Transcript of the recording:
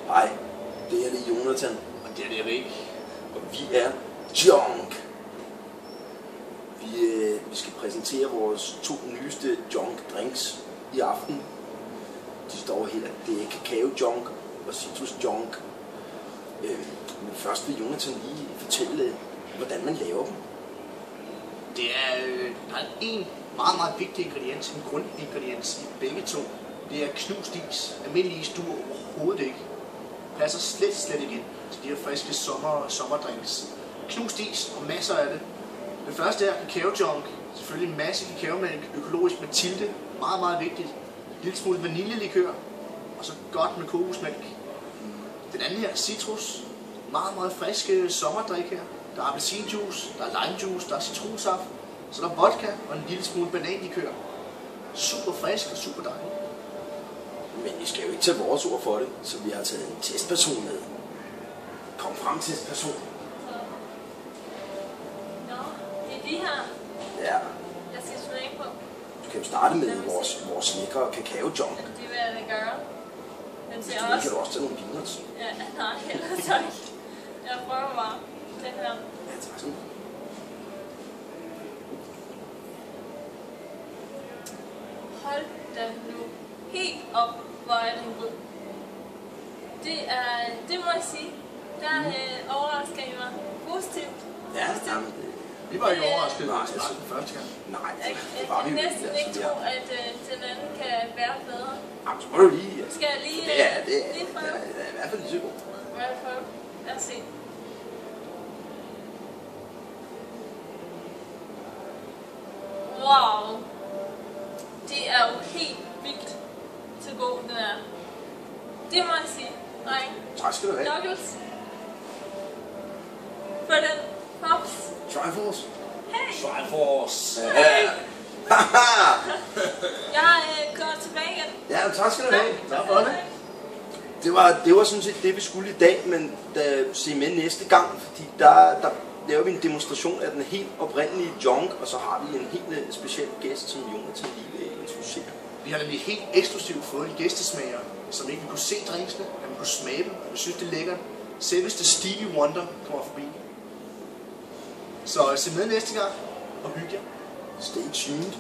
Hej, det her det er Jonathan. Og det er det Erik. Og vi er Junk. Vi skal præsentere vores 2 nyeste Junk drinks i aften. De står her. Det er kakao Junk og citrus Junk. Men først vil Jonathan lige fortælle, hvordan man laver dem. Det er, der er en meget vigtig ingrediens, en grundingrediens i begge to. Det er knust is. Almindelig is duer overhovedet ikke. Passer slet ikke ind til de her friske sommerdrinks. Knust is og masser af det. Det første er kakao Junk. Selvfølgelig en masse kakaomælk, økologisk Mathilde, meget vigtigt. En lille smule vaniljelikør, og så godt med kokosmælk. Den anden her er citrus. Meget friske sommerdrik her. Der er appelsinjuice, der er limejuice, der er citronsaft, så der er vodka og en lille smule bananlikør. Super frisk og super dejligt. Men I skal jo ikke tage vores ord for det, så vi har taget en testperson med. Kom frem, testperson. Nå, det er de her. Ja. Jeg skal smage på. Du kan jo starte med vores lækre kakao Junk. Det vil jeg da gøre. Den ser Måske også... kan du også tage nogle peanuts. Ja, nej, ellers tak. Jeg prøver bare den her. Ja, tak sådan. Hold da nu helt op, hvor er den god. Det må jeg sige. Der overrasker I mig positivt. Ja, jamen, Vi var ikke overrasket, nej, den første gang. nej, Jeg det var vi kan jo næsten ikke tro, at den anden kan være bedre. Jamen, så må du lige... Skal jeg lige, lige prøve? Det er i hvert fald lige så god. Må jeg prøve? Lad os se. Wow. Det er jo helt vildt så god, den er. Det må jeg sige. Nej. Tak skal du have. Knuckles. For den. Pops. Triforce. Hey. Triforce. Ja. Jeg går tilbage igen. Ja, tak skal du have. Tak for det. Det var sådan set det, vi skulle i dag, men se med næste gang, fordi der laver vi en demonstration af den helt oprindelige Junk, og så har vi en helt speciel gæst, som Jonathan lige vil introducere. Vi har nemlig helt eksklusivt fået en gæstesmager, som ikke vil kunne se drinksene, men vil kunne smage dem, og vi synes, det er lækkert. Selveste Stevie Wonder kommer forbi. Så se med næste gang, og hygge jer. Stay tuned.